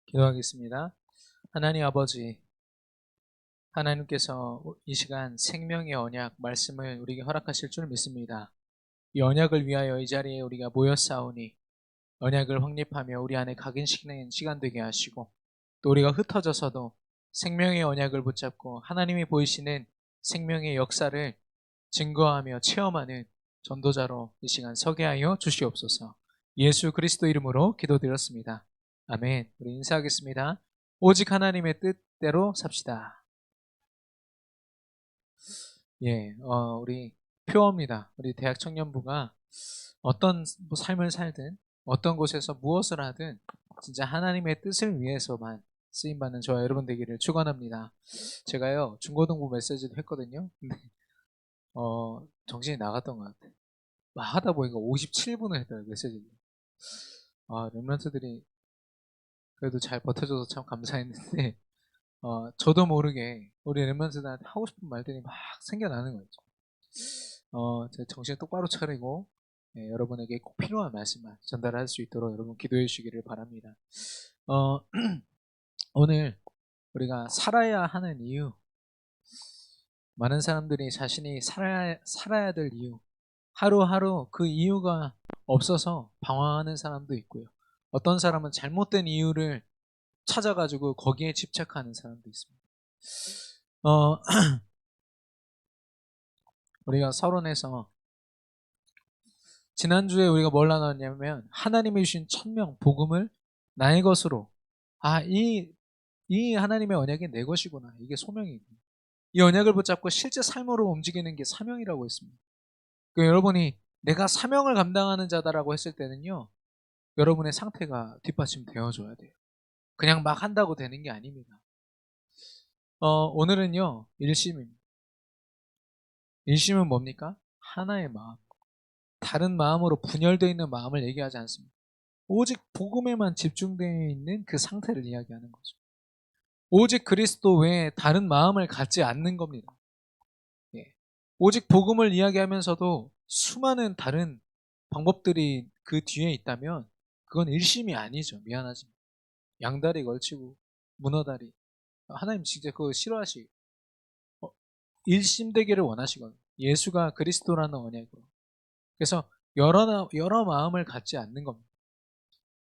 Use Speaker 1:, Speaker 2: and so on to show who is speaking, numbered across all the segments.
Speaker 1: 기도하겠습니다. 하나님 아버지, 하나님께서 이 시간 생명의 언약 말씀을 우리에게 허락하실 줄 믿습니다. 이 언약을 위하여 이 자리에 우리가 모였사오니 언약을 확립하며 우리 안에 각인시키는 시간 되게 하시고, 또 우리가 흩어져서도 생명의 언약을 붙잡고 하나님이 보이시는 생명의 역사를 증거하며 체험하는 전도자로 이 시간 서게 하여 주시옵소서. 예수 그리스도 이름으로 기도드렸습니다. 아멘. 우리 인사하겠습니다. 오직 하나님의 뜻대로 삽시다. 우리 표어입니다. 우리 대학 청년부가 어떤 삶을 살든 어떤 곳에서 무엇을 하든 진짜 하나님의 뜻을 위해서만 쓰임받는 저와 여러분 되기를 축원합니다. 제가요 중고등부 메시지도 했거든요. 근데 정신이 나갔던 것 같아요. 막 하다 보니까 57분을 했더라고요, 메시지를. 렘넌트들이 그래도 잘 버텨줘서 참 감사했는데, 저도 모르게 우리 렘넌트들한테 하고 싶은 말들이 막 생겨나는 거죠. 제 정신 똑바로 차리고, 여러분에게 꼭 필요한 말씀만 전달할 수 있도록 여러분 기도해 주시기를 바랍니다. 어, 오늘 우리가 살아야 하는 이유, 많은 사람들이 자신이 살아야 될 이유, 하루하루 그 이유가 없어서 방황하는 사람도 있고요. 어떤 사람은 잘못된 이유를 찾아가지고 거기에 집착하는 사람도 있습니다. 어, 우리가 서론에서 지난주에 우리가 뭘 나눴냐면 하나님이 주신 천명, 복음을 나의 것으로, 이 하나님의 언약이 내 것이구나. 이게 소명이고, 이 언약을 붙잡고 실제 삶으로 움직이는 게 사명이라고 했습니다. 여러분이 내가 사명을 감당하는 자다라고 했을 때는요, 여러분의 상태가 뒷받침되어줘야 돼요. 그냥 막 한다고 되는 게 아닙니다. 오늘은요, 일심입니다. 일심은 뭡니까? 하나의 마음. 다른 마음으로 분열되어 있는 마음을 얘기하지 않습니다. 오직 복음에만 집중되어 있는 그 상태를 이야기하는 거죠. 오직 그리스도 외에 다른 마음을 갖지 않는 겁니다. 예. 오직 복음을 이야기하면서도 수많은 다른 방법들이 그 뒤에 있다면 그건 일심이 아니죠. 미안하지만. 양다리 걸치고 문어다리. 하나님 진짜 그거 싫어하시. 일심되기를 원하시거든요. 예수가 그리스도라는 언약으로. 그래서 여러 마음을 갖지 않는 겁니다.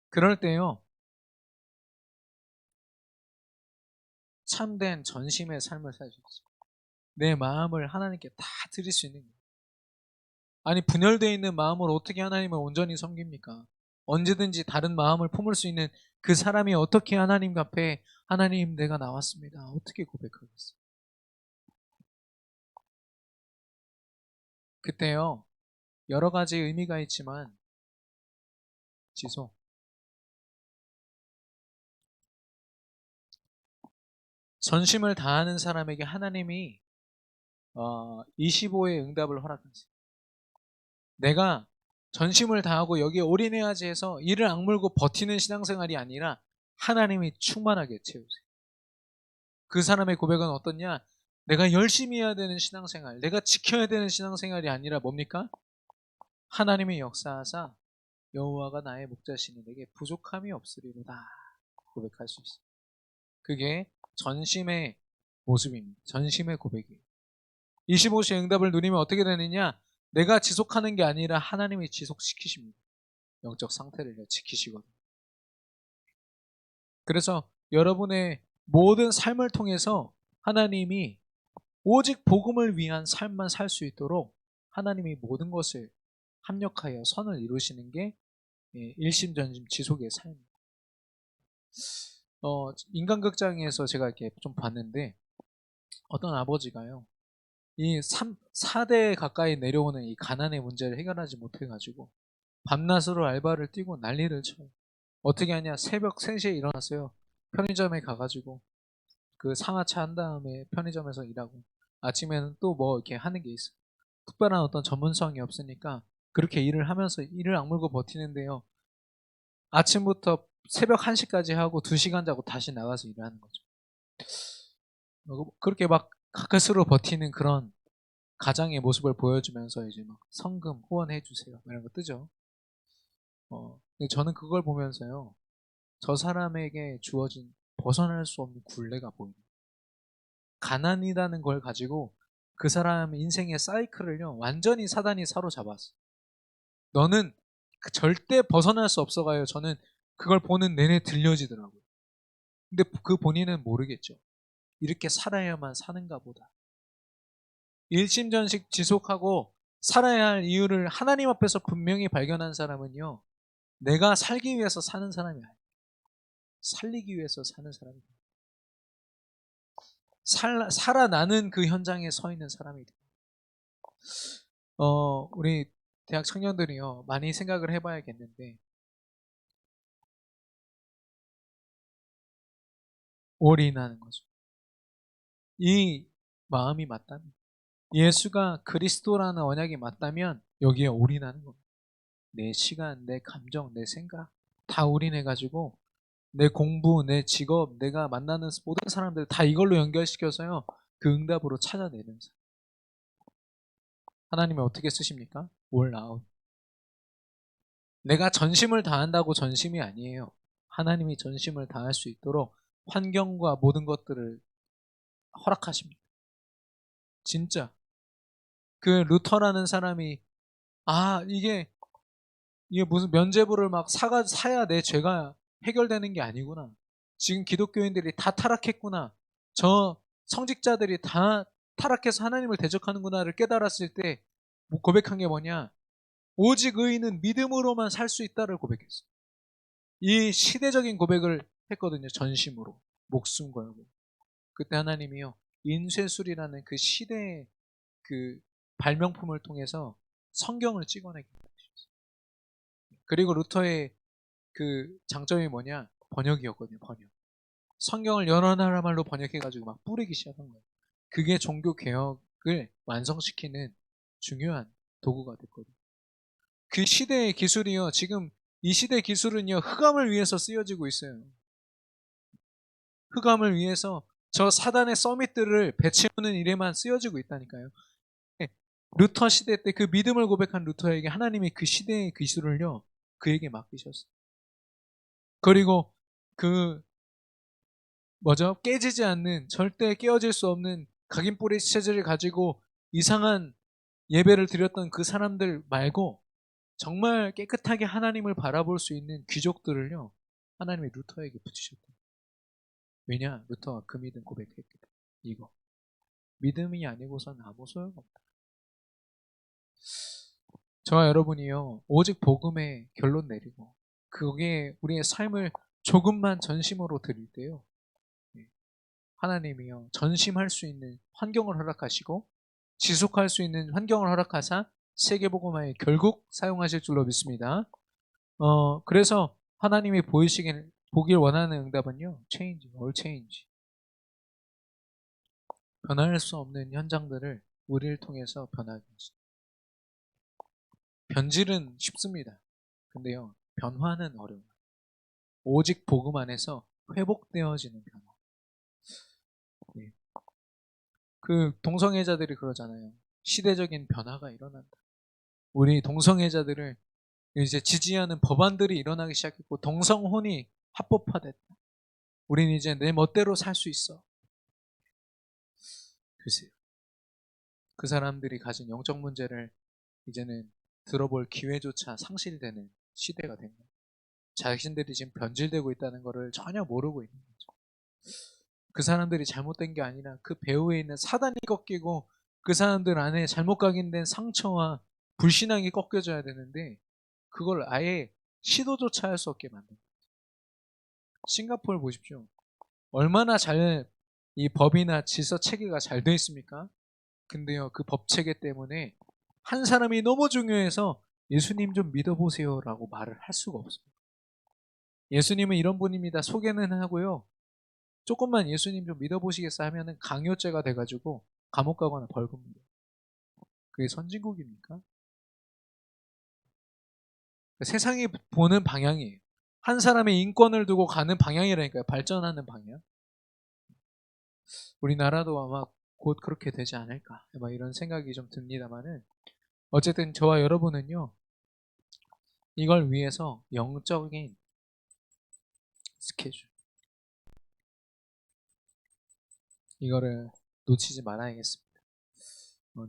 Speaker 1: 그럴 때요, 참된 전심의 삶을 살 수 있어요. 내 마음을 하나님께 다 드릴 수 있는 거예요. 아니, 분열되어 있는 마음으로 어떻게 하나님을 온전히 섬깁니까? 언제든지 다른 마음을 품을 수 있는 그 사람이 어떻게 하나님 앞에 하나님 내가 나왔습니다. 어떻게 고백하겠어요? 그때요, 여러 가지 의미가 있지만, 지소, 전심을 다하는 사람에게 하나님이 25의 응답을 허락하세요. 내가 전심을 다하고 여기에 올인해야지 해서 이를 악물고 버티는 신앙생활이 아니라 하나님이 충만하게 채우세요. 그 사람의 고백은 어떻냐? 내가 열심히 해야 되는 신앙생활, 내가 지켜야 되는 신앙생활이 아니라 뭡니까? 하나님의 역사하사 여호와가 나의 목자시니 내게 부족함이 없으리로다 고백할 수 있어요. 그게 전심의 모습입니다. 전심의 고백이에요. 25시의 응답을 누리면 어떻게 되느냐? 내가 지속하는 게 아니라 하나님이 지속시키십니다. 영적 상태를 지키시거든요. 그래서 여러분의 모든 삶을 통해서 하나님이 오직 복음을 위한 삶만 살 수 있도록 하나님이 모든 것을 합력하여 선을 이루시는 게 일심전심 지속의 삶입니다. 인간극장에서 제가 이렇게 좀 봤는데 어떤 아버지가요, 이 4대 가까이 내려오는 이 가난의 문제를 해결하지 못해가지고 밤낮으로 알바를 뛰고 난리를 쳐요. 어떻게 하냐? 새벽 3시에 일어났어요. 편의점에 가가지고 그 상하차 한 다음에 편의점에서 일하고, 아침에는 또 뭐 이렇게 하는 게 있어요. 특별한 어떤 전문성이 없으니까 그렇게 일을 하면서 이를 악물고 버티는데요, 아침부터 새벽 1시까지 하고 2시간 자고 다시 나가서 일하는 거죠. 그렇게 막 가까스로 버티는 그런 가장의 모습을 보여주면서 이제 막 성금 후원해 주세요 이런 거 뜨죠. 근데 저는 그걸 보면서요, 저 사람에게 주어진 벗어날 수 없는 굴레가 보이는 거예요. 가난이라는 걸 가지고 그 사람 인생의 사이클을요 완전히 사단이 사로잡았어. 너는 절대 벗어날 수 없어가요. 저는 그걸 보는 내내 들려지더라고요. 근데 그 본인은 모르겠죠. 이렇게 살아야만 사는가 보다. 일심전식 지속하고 살아야 할 이유를 하나님 앞에서 분명히 발견한 사람은요, 내가 살기 위해서 사는 사람이 아니에요. 살리기 위해서 사는 사람이 돼요. 살아나는 그 현장에 서 있는 사람이 돼요. 우리 대학 청년들이요, 많이 생각을 해봐야겠는데, 올인하는 거죠. 이 마음이 맞다면, 예수가 그리스도라는 언약이 맞다면 여기에 올인하는 겁니다. 내 시간, 내 감정, 내 생각 다 올인해가지고 내 공부, 내 직업, 내가 만나는 모든 사람들 다 이걸로 연결시켜서요 그 응답으로 찾아내는 사람. 하나님이 어떻게 쓰십니까? 올 아웃. 내가 전심을 다한다고 전심이 아니에요. 하나님이 전심을 다할 수 있도록 환경과 모든 것들을 허락하십니다. 진짜 그 루터라는 사람이 이게 무슨 면죄부를 막 사야 내 죄가 해결되는 게 아니구나. 지금 기독교인들이 다 타락했구나. 저 성직자들이 다 타락해서 하나님을 대적하는구나를 깨달았을 때 고백한 게 뭐냐? 오직 의인은 믿음으로만 살 수 있다를 고백했어요. 이 시대적인 고백을 했거든요. 전심으로. 목숨 걸고. 그때 하나님이요. 인쇄술이라는 그 시대의 그 발명품을 통해서 성경을 찍어내게 해주셨어요. 그리고 루터의 그 장점이 뭐냐? 번역이었거든요. 번역. 성경을 여러 나라 말로 번역해가지고 막 뿌리기 시작한 거예요. 그게 종교 개혁을 완성시키는 중요한 도구가 됐거든요. 그 시대의 기술이요. 지금 이 시대 기술은요. 흑암을 위해서 쓰여지고 있어요. 흑암을 위해서 저 사단의 서밋들을 배치하는 일에만 쓰여지고 있다니까요. 네. 루터 시대 때 그 믿음을 고백한 루터에게 하나님이 그 시대의 기술을요. 그에게 맡기셨어요. 그리고 그 깨지지 않는, 절대 깨어질 수 없는 각인뿌리 체질을 가지고 이상한 예배를 드렸던 그 사람들 말고 정말 깨끗하게 하나님을 바라볼 수 있는 귀족들을요, 하나님이 루터에게 붙이셨다. 왜냐? 루터가 그 믿음 고백했기 때문에. 이거. 믿음이 아니고서는 아무 소용없다. 저와 여러분이요, 오직 복음에 결론 내리고, 그게 우리의 삶을 조금만 전심으로 드릴 때요, 하나님이요 전심할 수 있는 환경을 허락하시고 지속할 수 있는 환경을 허락하사 세계복음화에 결국 사용하실 줄로 믿습니다. 그래서 하나님이 보길 원하는 응답은요, change, all change. 변할 수 없는 현장들을 우리를 통해서 변하게 하시죠. 변질은 쉽습니다. 근데요, 변화는 어려워요. 오직 복음 안에서 회복되어지는 변화. 네. 그 동성애자들이 그러잖아요. 시대적인 변화가 일어난다. 우리 동성애자들을 이제 지지하는 법안들이 일어나기 시작했고 동성혼이 합법화됐다. 우리는 이제 내 멋대로 살 수 있어. 글쎄요. 그 사람들이 가진 영적 문제를 이제는 들어볼 기회조차 상실되는 시대가 된 거예요. 자신들이 지금 변질되고 있다는 것을 전혀 모르고 있는 거죠. 그 사람들이 잘못된 게 아니라 그 배후에 있는 사단이 꺾이고 그 사람들 안에 잘못 각인된 상처와 불신앙이 꺾여져야 되는데 그걸 아예 시도조차 할 수 없게 만든 거예요. 싱가포르 보십시오. 얼마나 이 법이나 질서 체계가 잘 돼 있습니까? 근데요, 그 법 체계 때문에 한 사람이 너무 중요해서 예수님 좀 믿어보세요 라고 말을 할 수가 없습니다. 예수님은 이런 분입니다. 소개는 하고요. 조금만 예수님 좀 믿어보시겠어 하면은 강요죄가 돼가지고 감옥 가거나 벌금 물어요. 그게 선진국입니까? 세상이 보는 방향이에요. 한 사람의 인권을 두고 가는 방향이라니까요. 발전하는 방향. 우리나라도 아마 곧 그렇게 되지 않을까. 이런 생각이 좀 듭니다만은 어쨌든 저와 여러분은요. 이걸 위해서 영적인 스케줄. 이거를 놓치지 말아야겠습니다.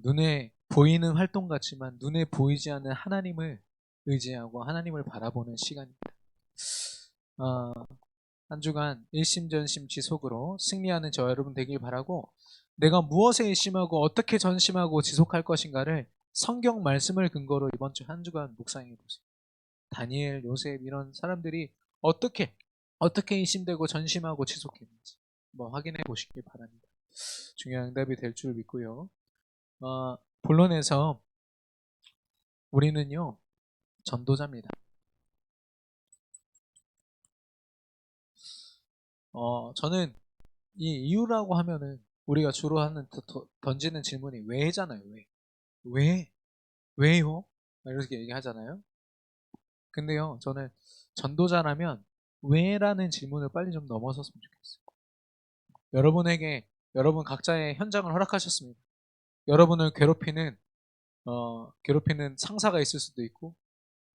Speaker 1: 눈에 보이는 활동 같지만 눈에 보이지 않는 하나님을 의지하고 하나님을 바라보는 시간입니다. 한 주간 일심전심 지속으로 승리하는 저와 여러분 되길 바라고, 내가 무엇에 일심하고 어떻게 전심하고 지속할 것인가를 성경 말씀을 근거로 이번 주 한 주간 묵상해 보세요. 다니엘, 요셉 이런 사람들이 어떻게 일심되고 전심하고 지속했는지 한번 확인해 보시길 바랍니다. 중요한 응답이 될 줄 믿고요. 본론에서 우리는요, 전도자입니다. 저는 이 이유라고 하면은 우리가 주로 던지는 질문이 왜잖아요. 왜요? 이렇게 얘기하잖아요. 근데요, 저는 전도자라면 왜라는 질문을 빨리 좀 넘어섰으면 좋겠어요. 여러분 각자의 현장을 허락하셨습니다. 여러분을 괴롭히는 상사가 있을 수도 있고,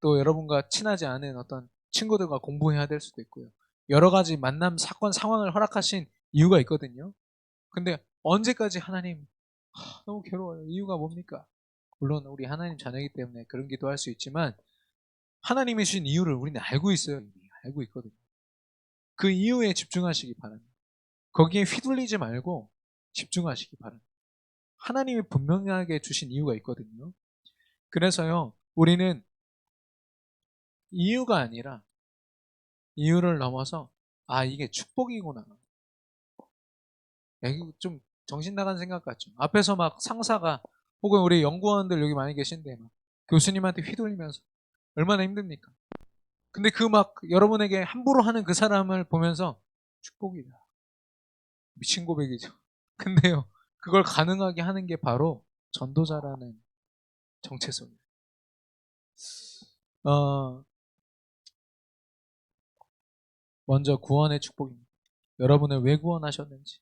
Speaker 1: 또 여러분과 친하지 않은 어떤 친구들과 공부해야 될 수도 있고요. 여러 가지 만남, 사건, 상황을 허락하신 이유가 있거든요. 근데 언제까지 하나님, 너무 괴로워요. 이유가 뭡니까? 물론 우리 하나님 자녀이기 때문에 그런 기도할 수 있지만, 하나님이 주신 이유를 우리는 알고 있어요. 이미 알고 있거든요. 그 이유에 집중하시기 바랍니다. 거기에 휘둘리지 말고 집중하시기 바랍니다. 하나님이 분명하게 주신 이유가 있거든요. 그래서요, 우리는 이유가 아니라 이유를 넘어서 이게 축복이구나. 이거 좀 정신 나간 생각 같죠. 앞에서 막 상사가 혹은 우리 연구원들 여기 많이 계신데 막 교수님한테 휘둘리면서 얼마나 힘듭니까? 근데 그 막 여러분에게 함부로 하는 그 사람을 보면서 축복이다. 미친 고백이죠. 근데요, 그걸 가능하게 하는 게 바로 전도자라는 정체성이에요. 먼저 구원의 축복입니다. 여러분을 왜 구원하셨는지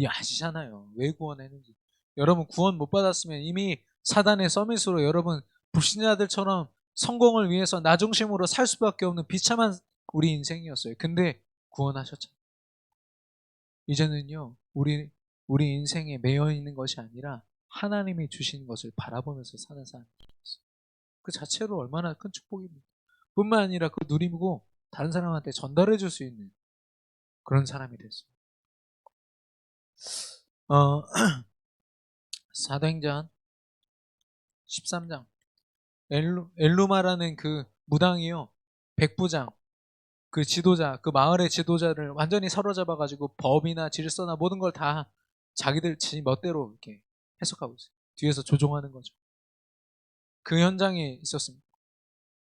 Speaker 1: 아시잖아요. 왜 구원했는지. 여러분 구원 못 받았으면 이미 사단의 서밋으로 여러분 불신자들처럼 성공을 위해서 나중심으로 살 수밖에 없는 비참한 우리 인생이었어요. 근데 구원하셨잖아요. 이제는요, 우리 인생에 매여 있는 것이 아니라 하나님이 주신 것을 바라보면서 사는 사람이 되었어요. 그 자체로 얼마나 큰 축복입니다. 뿐만 아니라 그 누리고 다른 사람한테 전달해 줄 수 있는 그런 사람이 됐어요. 사도행전 13장 엘루마라는 그 무당이요, 백부장, 그 지도자, 그 마을의 지도자를 완전히 사로잡아가지고 법이나 질서나 모든 걸 다 자기들 멋대로 이렇게 해석하고 있어요. 뒤에서 조종하는 거죠. 그 현장에 있었습니다.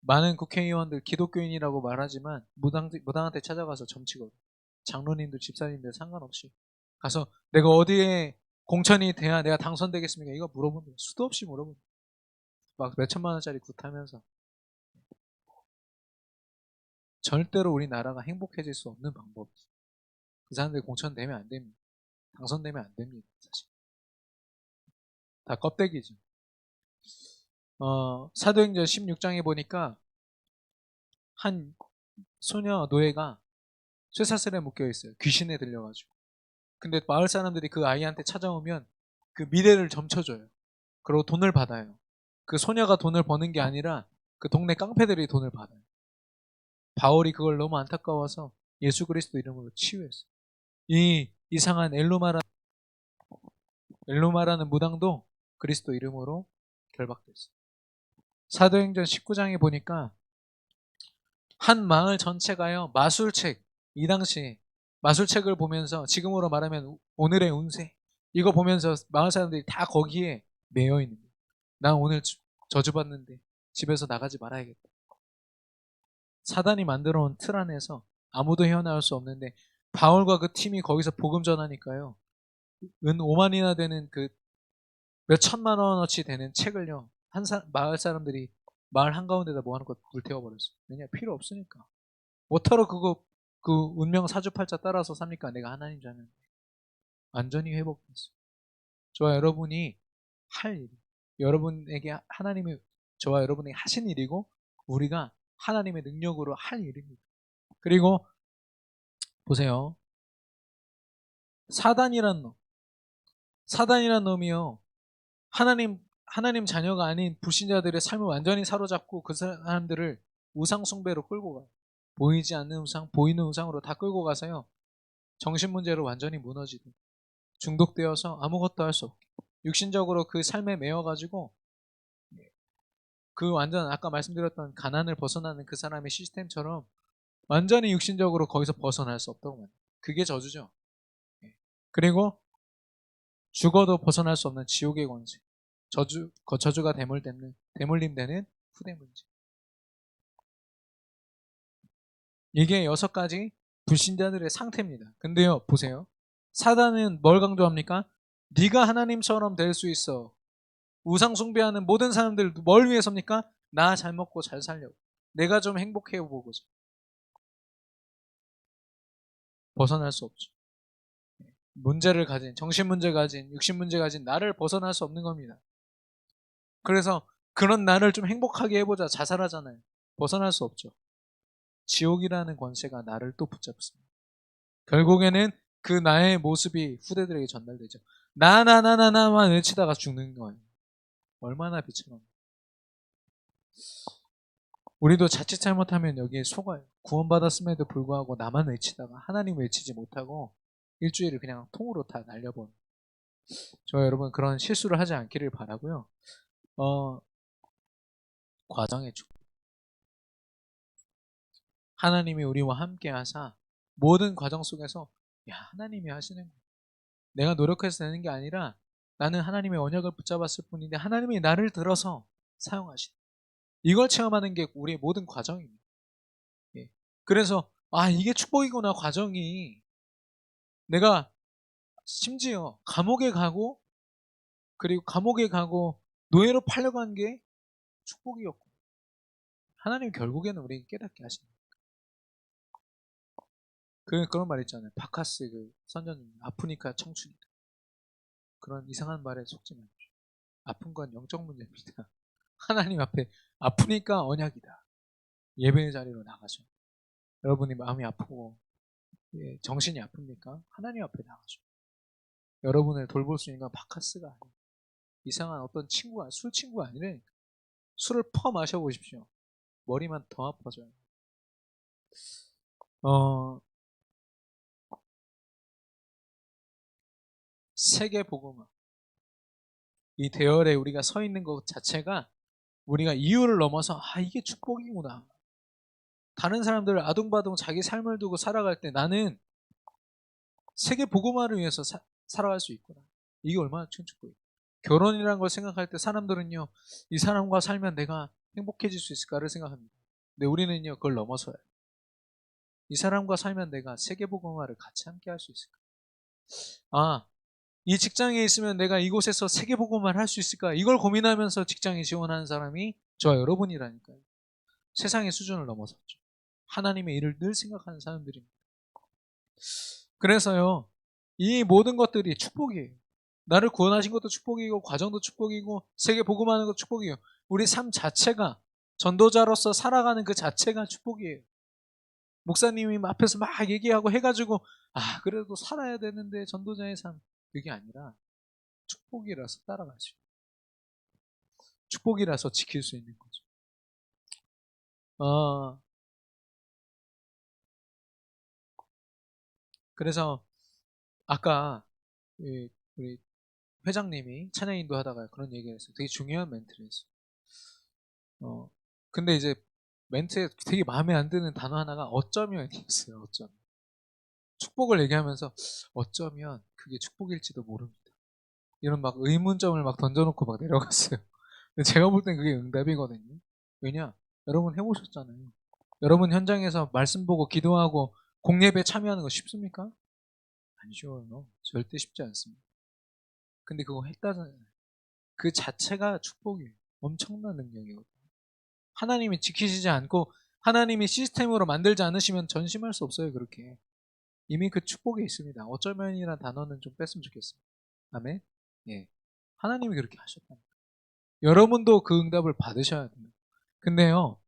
Speaker 1: 많은 국회의원들 기독교인이라고 말하지만 무당한테 찾아가서 점치거든. 장로님들, 집사님들 상관없이 가서 내가 어디에 공천이 돼야 내가 당선되겠습니까? 이거 물어본다. 수도 없이 물어본다. 막 몇천만 원짜리 굿하면서. 절대로 우리나라가 행복해질 수 없는 방법이죠. 그 사람들 공천되면 안 됩니다. 당선되면 안 됩니다. 사실 다 껍데기죠. 사도행전 16장에 보니까 한 소녀 노예가 쇠사슬에 묶여 있어요. 귀신에 들려가지고. 근데 마을 사람들이 그 아이한테 찾아오면 그 미래를 점쳐줘요. 그리고 돈을 받아요. 그 소녀가 돈을 버는 게 아니라 그 동네 깡패들이 돈을 받아요. 바울이 그걸 너무 안타까워서 예수 그리스도 이름으로 치유했어요. 이 이상한 엘루마라는 무당도 그리스도 이름으로 결박됐어요. 사도행전 19장에 보니까 한 마을 전체가요, 마술책, 이 당시 마술책을 보면서 지금으로 말하면 오늘의 운세, 이거 보면서 마을 사람들이 다 거기에 매여 있는 거예요. 난 오늘 저주받는데 집에서 나가지 말아야겠다. 사단이 만들어 온 틀 안에서 아무도 헤어나올 수 없는데 바울과 그 팀이 거기서 복음 전하니까요, 은 5만이나 되는 그 몇 천만 원어치 되는 책을요, 마을 사람들이 마을 한가운데다 모아놓고 불태워버렸어요. 왜냐? 필요 없으니까. 뭐하러 그 운명 사주팔자 따라서 삽니까? 내가 하나님 자녀인데. 완전히 회복됐어요. 저와 여러분이 할 일, 여러분에게 하나님이 저와 여러분에게 하신 일이고 우리가 하나님의 능력으로 할 일입니다. 그리고 보세요. 사단이란 놈이요. 하나님 자녀가 아닌 불신자들의 삶을 완전히 사로잡고 그 사람들을 우상 숭배로 끌고 가요. 보이지 않는 우상, 보이는 우상으로 다 끌고 가서요. 정신 문제로 완전히 무너지고 중독되어서 아무것도 할 수 없게 육신적으로 그 삶에 매여가지고 그 완전 아까 말씀드렸던 가난을 벗어나는 그 사람의 시스템처럼 완전히 육신적으로 거기서 벗어날 수 없다고 말해요. 그게 저주죠. 그리고 죽어도 벗어날 수 없는 지옥의 권세. 저주가 대물림되는 후대문제. 이게 6가지 불신자들의 상태입니다. 근데요, 보세요. 사단은 뭘 강조합니까? 네가 하나님처럼 될 수 있어. 우상 숭배하는 모든 사람들 뭘 위해서입니까? 나 잘 먹고 잘 살려고. 내가 좀 행복해 보고자. 벗어날 수 없죠. 문제를 가진, 정신 문제 가진, 육신 문제 가진 나를 벗어날 수 없는 겁니다. 그래서 그런 나를 좀 행복하게 해보자 자살하잖아요. 벗어날 수 없죠. 지옥이라는 권세가 나를 또 붙잡습니다. 결국에는 그 나의 모습이 후대들에게 전달되죠. 나만 외치다가 죽는 거예요. 얼마나 비참합니까? 우리도 자칫 잘못하면 여기에 속아요. 구원받았음에도 불구하고 나만 외치다가 하나님 외치지 못하고 일주일을 그냥 통으로 다 날려버려요. 저 여러분 그런 실수를 하지 않기를 바라고요. 과정의 축복. 하나님이 우리와 함께 하사 모든 과정 속에서 하나님이 하시는 거예요. 내가 노력해서 되는 게 아니라 나는 하나님의 언약을 붙잡았을 뿐인데 하나님이 나를 들어서 사용하시는 이걸 체험하는 게 우리의 모든 과정입니다. 예. 그래서 이게 축복이구나 과정이. 내가 심지어 감옥에 가고 그리고 감옥에 가고 노예로 팔려간 게 축복이었고 하나님 결국에는 우리에게 깨닫게 하신다. 그런 말 있잖아요. 바카스 그 선전님 아프니까 청춘이다. 그런 이상한 말에 속지 마십시오. 아픈 건 영적 문제입니다. 하나님 앞에 아프니까 언약이다. 예배의 자리로 나가죠. 여러분이 마음이 아프고 정신이 아픕니까? 하나님 앞에 나가죠. 여러분을 돌볼 수 있는 건 바카스가 아니에요. 이상한 어떤 술 친구가 아니라니까. 술을 퍼 마셔보십시오. 머리만 더 아파져요. 세계 복음화. 이 대열에 우리가 서 있는 것 자체가 우리가 이유를 넘어서 이게 축복이구나. 다른 사람들 아둥바둥 자기 삶을 두고 살아갈 때 나는 세계 복음화를 위해서 살아갈 수 있구나. 이게 얼마나 큰 축복이에요. 결혼이라는 걸 생각할 때 사람들은요, 이 사람과 살면 내가 행복해질 수 있을까를 생각합니다. 근데 우리는요, 그걸 넘어서요. 이 사람과 살면 내가 세계 복음화를 같이 함께 할 수 있을까? 이 직장에 있으면 내가 이곳에서 세계 복음화를 할 수 있을까? 이걸 고민하면서 직장에 지원하는 사람이 저와 여러분이라니까요. 세상의 수준을 넘어섰죠. 하나님의 일을 늘 생각하는 사람들입니다. 그래서요, 이 모든 것들이 축복이에요. 나를 구원하신 것도 축복이고, 과정도 축복이고, 세계 복음하는 것도 축복이에요. 우리 삶 자체가, 전도자로서 살아가는 그 자체가 축복이에요. 목사님이 앞에서 막 얘기하고 해가지고, 그래도 살아야 되는데, 전도자의 삶. 그게 아니라, 축복이라서 따라갈 수 있는, 축복이라서 지킬 수 있는 거죠. 그래서, 아까, 우리 회장님이 찬양 인도하다가 그런 얘기를 했어요. 되게 중요한 멘트를 했어요. 근데 이제 멘트에 되게 마음에 안 드는 단어 하나가 어쩌면이었어요. 어쩌면. 축복을 얘기하면서 어쩌면 그게 축복일지도 모릅니다. 이런 막 의문점을 막 던져놓고 막 내려갔어요. 근데 제가 볼 땐 그게 응답이거든요. 왜냐? 여러분 해보셨잖아요. 여러분 현장에서 말씀 보고 기도하고 공예배 참여하는 거 쉽습니까? 안 쉬워요. 절대 쉽지 않습니다. 근데 그거 했다잖아요. 그 자체가 축복이에요. 엄청난 능력이거든요. 하나님이 지키시지 않고 하나님이 시스템으로 만들지 않으시면 전심할 수 없어요. 그렇게. 이미 그 축복에 있습니다. 어쩌면이라는 단어는 좀 뺐으면 좋겠습니다. 아멘. 예. 하나님이 그렇게 하셨답니다. 여러분도 그 응답을 받으셔야 돼요. 근데요,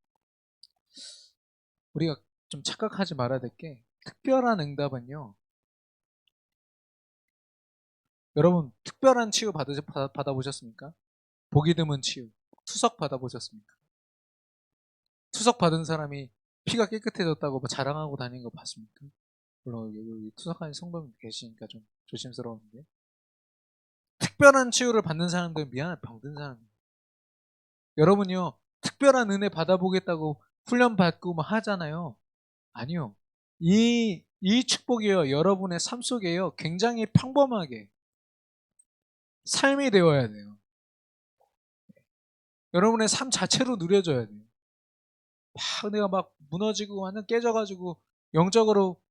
Speaker 1: 우리가 좀 착각하지 말아야 될 게 특별한 응답은요. 여러분 특별한 치유 받아보셨습니까? 보기 드문 치유. 투석 받아보셨습니까? 투석 받은 사람이 피가 깨끗해졌다고 뭐 자랑하고 다니는 거 봤습니까? 물론 여기 투석하는 성도님 계시니까 좀 조심스러운데, 특별한 치유를 받는 사람들은 미안해 병든 사람이에요. 여러분요 특별한 은혜 받아보겠다고 훈련 받고 뭐 하잖아요. 아니요. 이 축복이요 여러분의 삶 속에요 굉장히 평범하게 삶이 되어야 돼요. 여러분의 삶 자체로 누려져야 돼요. 막 내가 막 무너지고 완전 깨져가지고 영적으로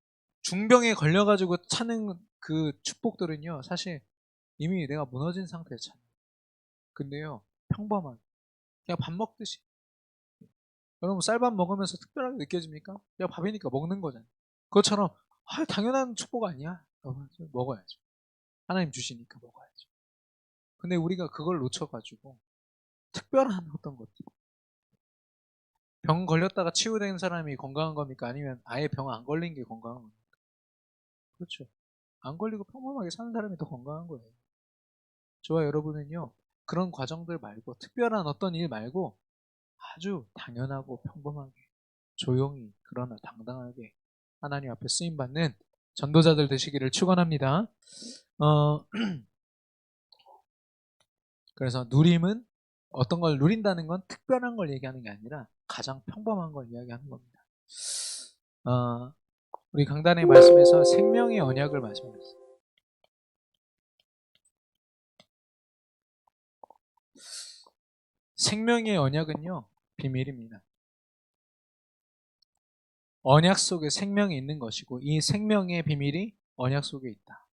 Speaker 1: 중병에 걸려가지고 차는 그 축복들은요 사실 이미 내가 무너진 상태에서 차는. 근데요 평범한 그냥 밥 먹듯이. 여러분 쌀밥 먹으면서 특별하게 느껴집니까? 그냥 밥이니까 먹는 거잖아요. 그것처럼 당연한 축복 아니야. 먹어야죠. 하나님 주시니까 먹어야죠. 근데 우리가 그걸 놓쳐가지고 특별한 어떤 것들, 병 걸렸다가 치유된 사람이 건강한 겁니까? 아니면 아예 병 안 걸린 게 건강한 겁니까? 그렇죠. 안 걸리고 평범하게 사는 사람이 더 건강한 거예요. 저와 여러분은요 그런 과정들 말고 특별한 어떤 일 말고 아주 당연하고 평범하게 조용히 그러나 당당하게 하나님 앞에 쓰임받는 전도자들 되시기를 축원합니다. 어, 그래서 누림은 어떤 걸 누린다는 건 특별한 걸 얘기하는 게 아니라 가장 평범한 걸 이야기하는 겁니다. 우리 강단의 말씀에서 생명의 언약을 말씀하셨어요. 생명의 언약은요 비밀입니다. 언약 속에 생명이 있는 것이고 이 생명의 비밀이 언약 속에 있다.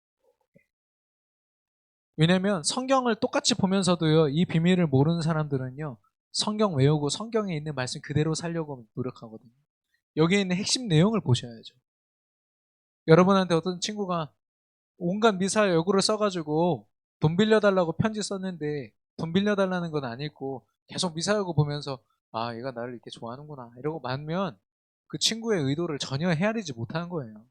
Speaker 1: 왜냐하면 성경을 똑같이 보면서도요 이 비밀을 모르는 사람들은요 성경 외우고 성경에 있는 말씀 그대로 살려고 노력하거든요. 여기에 있는 핵심 내용을 보셔야죠. 여러분한테 어떤 친구가 온갖 미사 여구를 써가지고 돈 빌려달라고 편지 썼는데 돈 빌려달라는 건 안 읽고 계속 미사 여구 보면서 아 얘가 나를 이렇게 좋아하는구나 이러고 말면 그 친구의 의도를 전혀 헤아리지 못하는 거예요.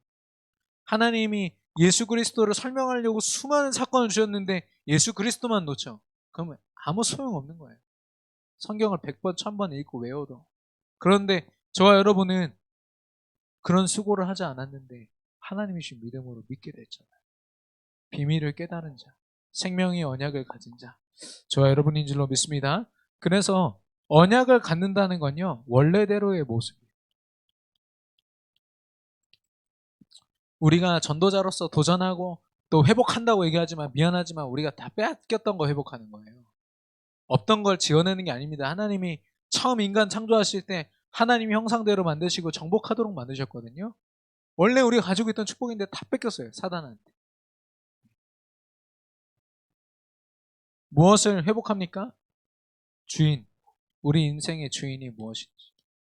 Speaker 1: 하나님이 예수 그리스도를 설명하려고 수많은 사건을 주셨는데 예수 그리스도만 놓쳐. 그러면 아무 소용없는 거예요. 성경을 100번, 1000번 읽고 외워도. 그런데 저와 여러분은 그런 수고를 하지 않았는데 하나님이신 믿음으로 믿게 됐잖아요. 비밀을 깨달은 자, 생명의 언약을 가진 자, 저와 여러분인 줄로 믿습니다. 그래서 언약을 갖는다는 건요, 원래대로의 모습이에요. 우리가 전도자로서 도전하고 또 회복한다고 얘기하지만 미안하지만 우리가 다 빼앗겼던 거 회복하는 거예요. 없던 걸 지어내는 게 아닙니다. 하나님이 처음 인간 창조하실 때 하나님 형상대로 만드시고 정복하도록 만드셨거든요. 원래 우리가 가지고 있던 축복인데 다 뺏겼어요. 사단한테. 무엇을 회복합니까? 주인. 우리 인생의 주인이 무엇인지,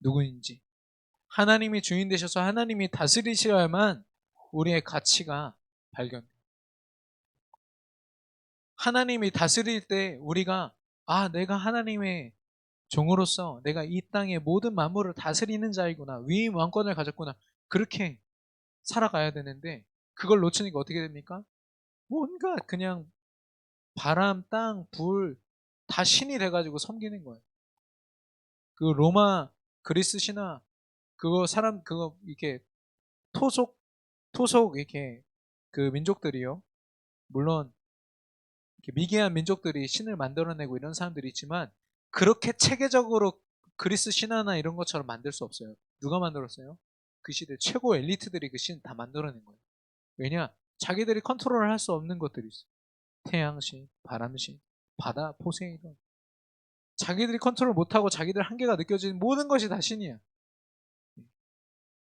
Speaker 1: 누구인지. 하나님이 주인 되셔서 하나님이 다스리셔야만 우리의 가치가 발견돼요. 하나님이 다스릴 때 우리가 내가 하나님의 종으로서 내가 이 땅의 모든 만물을 다스리는 자이구나. 위임 왕권을 가졌구나. 그렇게 살아가야 되는데 그걸 놓치니까 어떻게 됩니까? 뭔가 그냥 바람, 땅, 불 다 신이 돼가지고 섬기는 거예요. 그 로마 그리스 신화 그거 사람 그거 이렇게 토속 이렇게 그 민족들이요. 물론 이렇게 미개한 민족들이 신을 만들어내고 이런 사람들이 있지만 그렇게 체계적으로 그리스 신화나 이런 것처럼 만들 수 없어요. 누가 만들었어요? 그 시대 최고 엘리트들이 그 신 다 만들어낸 거예요. 왜냐? 자기들이 컨트롤 할 수 없는 것들이 있어요. 태양신, 바람신, 바다, 포세이돈. 자기들이 컨트롤 못하고 자기들 한계가 느껴지는 모든 것이 다 신이야.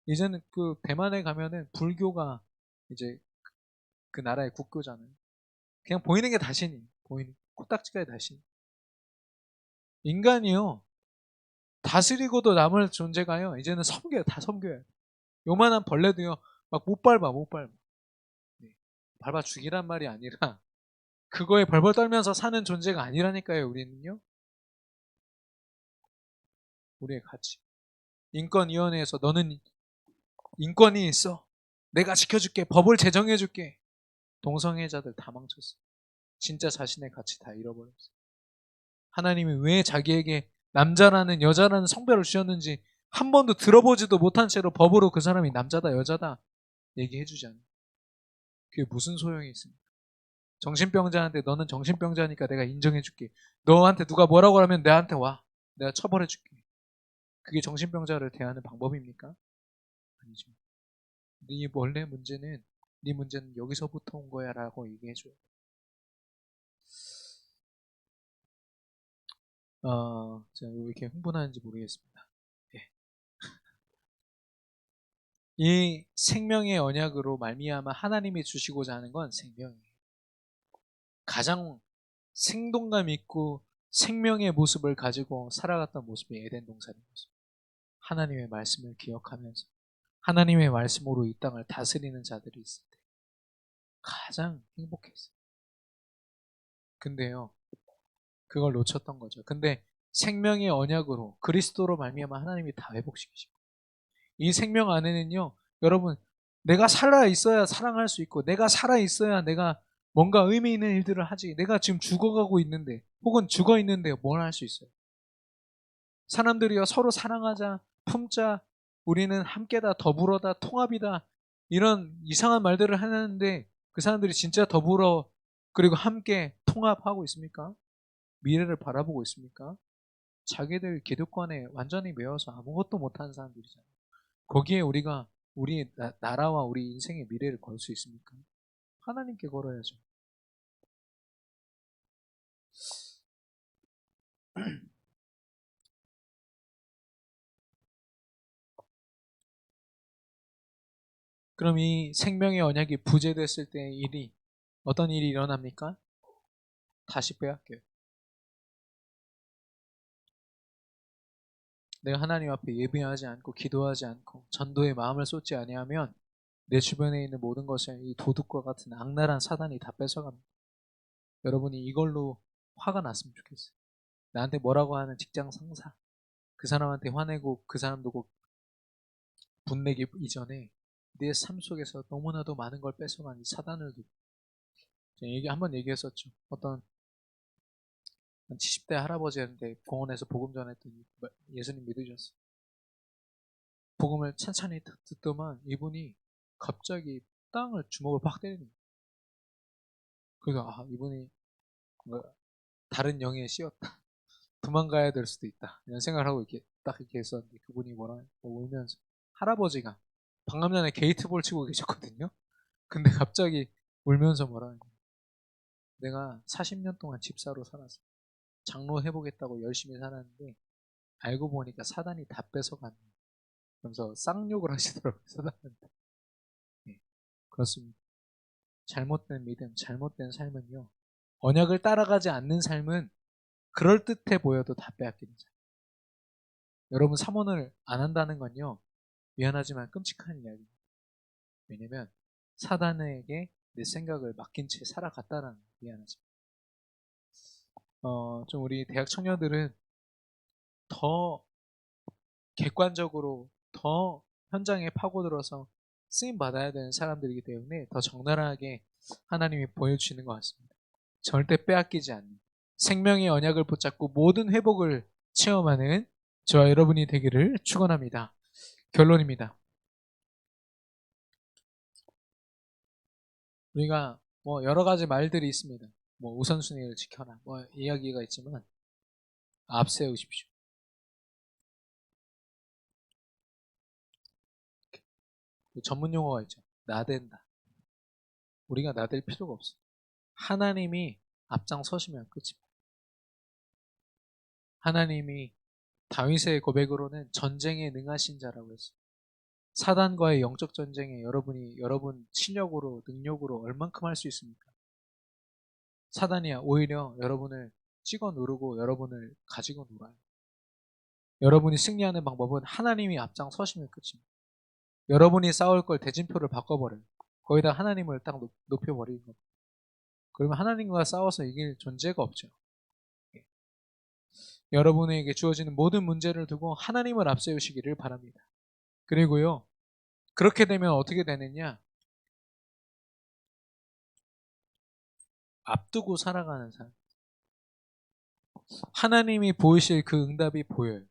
Speaker 1: 이제는 그 대만에 가면은 불교가 이제 그 나라의 국교잖아요. 그냥 보이는 게 다 신이에요. 보이는 코딱지가 다 신. 인간이요. 다스리고도 남을 존재가요. 이제는 섬겨요. 다 섬겨요. 요만한 벌레도요. 막 못 밟아, 못 밟아. 네. 밟아 죽이란 말이 아니라 그거에 벌벌 떨면서 사는 존재가 아니라니까요. 우리는요. 우리의 가치. 인권위원회에서 너는 인권이 있어. 내가 지켜줄게. 법을 제정해줄게. 동성애자들 다 망쳤어. 진짜 자신의 가치 다 잃어버렸어. 하나님이 왜 자기에게 남자라는 여자라는 성별을 주셨는지 한 번도 들어보지도 못한 채로 법으로 그 사람이 남자다 여자다 얘기해주지 않아요. 그게 무슨 소용이 있습니까? 정신병자한테 너는 정신병자니까 내가 인정해줄게. 너한테 누가 뭐라고 하면 내한테 와. 내가 처벌해줄게. 그게 정신병자를 대하는 방법입니까? 아니죠. 네 원래 문제는 네 문제는 여기서부터 온 거야 라고 얘기해줘요. 제가 왜 이렇게 흥분하는지 모르겠습니다. 예. 이 생명의 언약으로 말미암아 하나님이 주시고자 하는 건 생명이에요. 가장 생동감 있고 생명의 모습을 가지고 살아갔던 모습이 에덴 동산의 모습. 하나님의 말씀을 기억하면서 하나님의 말씀으로 이 땅을 다스리는 자들이 있을 때 가장 행복했어요. 근데요, 그걸 놓쳤던 거죠. 근데 생명의 언약으로 그리스도로 말미암아 하나님이 다 회복시키시고 이 생명 안에는요, 여러분 내가 살아 있어야 사랑할 수 있고 내가 살아 있어야 내가 뭔가 의미 있는 일들을 하지. 내가 지금 죽어가고 있는데 혹은 죽어 있는데 뭘 할 수 있어요? 사람들이요 서로 사랑하자, 품자, 우리는 함께다, 더불어다, 통합이다 이런 이상한 말들을 하는데 그 사람들이 진짜 더불어 그리고 함께 통합하고 있습니까? 미래를 바라보고 있습니까? 자기들 기득권에 완전히 매여서 아무것도 못하는 사람들이잖아요. 거기에 우리가 우리 나라와 우리 인생의 미래를 걸 수 있습니까? 하나님께 걸어야죠. 그럼 이 생명의 언약이 부재됐을 때 일이 어떤 일이 일어납니까? 다시 빼앗겨요. 내가 하나님 앞에 예배하지 않고 기도하지 않고 전도에 마음을 쏟지 아니하면 내 주변에 있는 모든 것을 이 도둑과 같은 악랄한 사단이 다 뺏어갑니다. 여러분이 이걸로 화가 났으면 좋겠어요. 나한테 뭐라고 하는 직장 상사, 그 사람한테 화내고 그 사람도 꼭 분내기 이전에 내 삶 속에서 너무나도 많은 걸 뺏어간 이 사단을 두고 한번 얘기했었죠. 어떤 한 70대 할아버지였는데 공원에서 복음 전했더니 예수님 믿으셨어요. 복음을 찬찬히 듣더만 이분이 갑자기 땅을 주먹을 팍 때리는 거예요. 그래서 이분이 다른 영에 씌었다. 도망가야 될 수도 있다. 이런 생각을 하고 이렇게 딱 이렇게 했었는데 그분이 울면서 할아버지가 방금 전에 게이트볼 치고 계셨거든요. 근데 갑자기 울면서 뭐라는 거예요. 내가 40년 동안 집사로 살았어. 장로 해보겠다고 열심히 살았는데 알고 보니까 사단이 다 뺏어갔네. 그러면서 쌍욕을 하시더라고요. 사단한테. 네, 그렇습니다. 잘못된 믿음, 잘못된 삶은요. 언약을 따라가지 않는 삶은 그럴듯해 보여도 다 빼앗기는 삶. 여러분 삼원을 안 한다는 건요. 미안하지만 끔찍한 이야기입니다. 왜냐면 사단에게 내 생각을 맡긴 채 살아갔다는 미안하지만 좀 우리 대학 청년들은 더 객관적으로 더 현장에 파고들어서 쓰임 받아야 되는 사람들이기 때문에 더 적나라하게 하나님이 보여주시는 것 같습니다. 절대 빼앗기지 않는 생명의 언약을 붙잡고 모든 회복을 체험하는 저와 여러분이 되기를 축원합니다. 결론입니다. 우리가 뭐 여러 가지 말들이 있습니다. 뭐 우선순위를 지켜라 뭐 이야기가 있지만 앞세우십시오. 전문 용어가 있죠. 나댄다. 우리가 나댈 필요가 없어요. 하나님이 앞장서시면 끝입니다. 하나님이 다윗의 고백으로는 전쟁에 능하신 자라고 했어요. 사단과의 영적 전쟁에 여러분 실력으로 능력으로 얼만큼 할 수 있습니까? 사단이 오히려 여러분을 찍어 누르고 여러분을 가지고 놀아요. 여러분이 승리하는 방법은 하나님이 앞장서시면 끝입니다. 여러분이 싸울 걸 대진표를 바꿔버려요. 거기다 하나님을 딱 높여버리는 겁니다. 그러면 하나님과 싸워서 이길 존재가 없죠. 여러분에게 주어지는 모든 문제를 두고 하나님을 앞세우시기를 바랍니다. 그리고요, 그렇게 되면 어떻게 되느냐? 앞두고 살아가는 사람. 하나님이 보이실 그 응답이 보여요.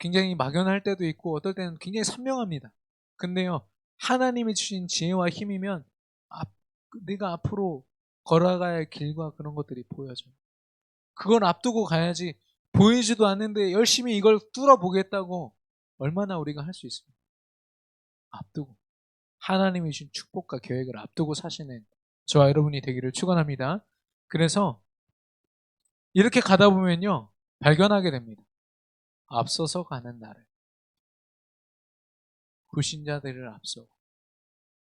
Speaker 1: 굉장히 막연할 때도 있고 어떨 때는 굉장히 선명합니다. 근데요, 하나님이 주신 지혜와 힘이면 내가 앞으로 걸어가야 할 길과 그런 것들이 보여져요. 그걸 앞두고 가야지 보이지도 않는데 열심히 이걸 뚫어보겠다고 얼마나 우리가 할 수 있습니까? 앞두고. 하나님이 주신 축복과 계획을 앞두고 사시는 저와 여러분이 되기를 축원합니다. 그래서 이렇게 가다 보면요, 발견하게 됩니다. 앞서서 가는 나를, 불신자들을 앞서고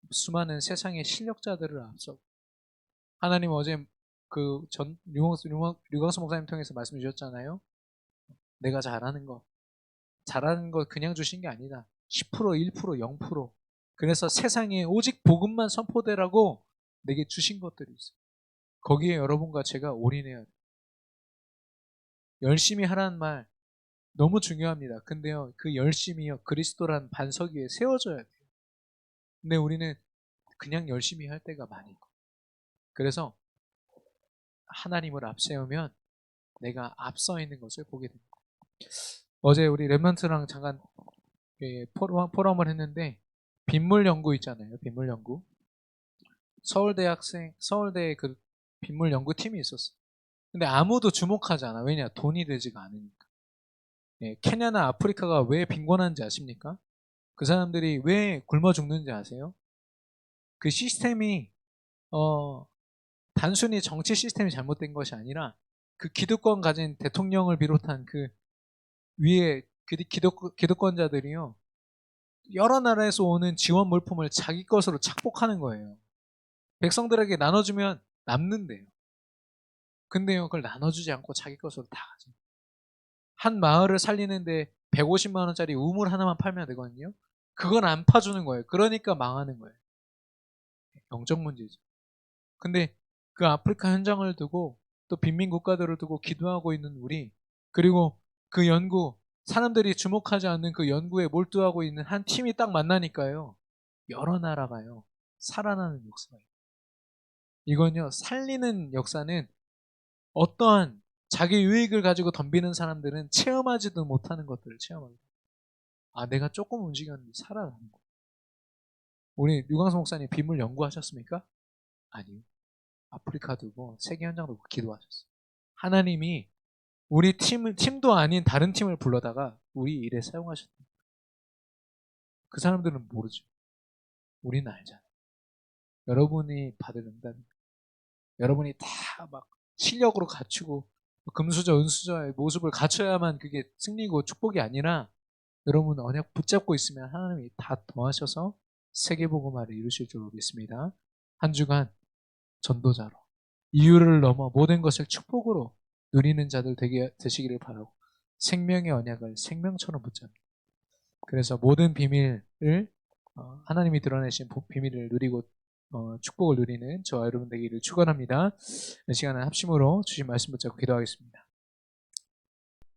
Speaker 1: 수많은 세상의 실력자들을 앞서고, 하나님 어제 류광수 목사님 통해서 말씀 주셨잖아요. 내가 잘하는 거 그냥 주신 게 아니다. 10%, 1%, 0%. 그래서 세상에 오직 복음만 선포되라고 내게 주신 것들이 있어요. 거기에 여러분과 제가 올인해야 돼요. 열심히 하라는 말 너무 중요합니다. 근데요, 그 열심히요, 그리스도란 반석 위에 세워져야 돼요. 근데 우리는 그냥 열심히 할 때가 많이 있고. 그래서 하나님을 앞세우면 내가 앞서 있는 것을 보게 됩니다. 어제 우리 랩런트랑 잠깐 포럼을 했는데, 빗물 연구 있잖아요. 빗물 연구. 서울대 그 빗물 연구팀이 있었어요. 근데 아무도 주목하지 않아. 왜냐? 돈이 되지가 않으니까. 케냐나 아프리카가 왜 빈곤한지 아십니까? 그 사람들이 왜 굶어 죽는지 아세요? 그 시스템이 단순히 정치 시스템이 잘못된 것이 아니라 그 기득권 가진 대통령을 비롯한 그 위에 기득권자들이요, 여러 나라에서 오는 지원 물품을 자기 것으로 착복하는 거예요. 백성들에게 나눠주면 남는데요. 근데요, 그걸 나눠주지 않고 자기 것으로 다 가져. 한 마을을 살리는데 150만 원짜리 우물 하나만 팔면 되거든요. 그건 안 파주는 거예요. 그러니까 망하는 거예요. 영적 문제죠. 근데 그 아프리카 현장을 두고 또 빈민 국가들을 두고 기도하고 있는 우리, 그리고 그 연구, 사람들이 주목하지 않는 그 연구에 몰두하고 있는 한 팀이 딱 만나니까요, 여러 나라가요 살아나는 역사예요. 이건요, 살리는 역사는 어떠한 자기 유익을 가지고 덤비는 사람들은 체험하지도 못하는 것들을 체험합니다. 아, 내가 조금 움직였는데 살아나는 거. 우리 류광수 목사님 빗물 연구하셨습니까? 아니요. 아프리카 두고 세계 현장 두고 기도하셨어요. 하나님이 우리 팀도 아닌 다른 팀을 불러다가 우리 일에 사용하셨다. 그 사람들은 모르죠. 우리는 알잖아요. 여러분이 받을 응답입니다. 여러분이 다 막 실력으로 갖추고 금수저, 은수저의 모습을 갖춰야만 그게 승리고 축복이 아니라, 여러분 언약 붙잡고 있으면 하나님이 다 더하셔서 세계복음화를 이루실 줄 믿습니다. 한 주간 전도자로 이유를 넘어 모든 것을 축복으로 누리는 자들 되시기를 바라고, 생명의 언약을 생명처럼 붙잡는, 그래서 모든 비밀을 하나님이 드러내신 비밀을 누리고 축복을 누리는 저와 여러분 되기를 축원합니다. 이 시간은 합심으로 주신 말씀 붙잡고 기도하겠습니다.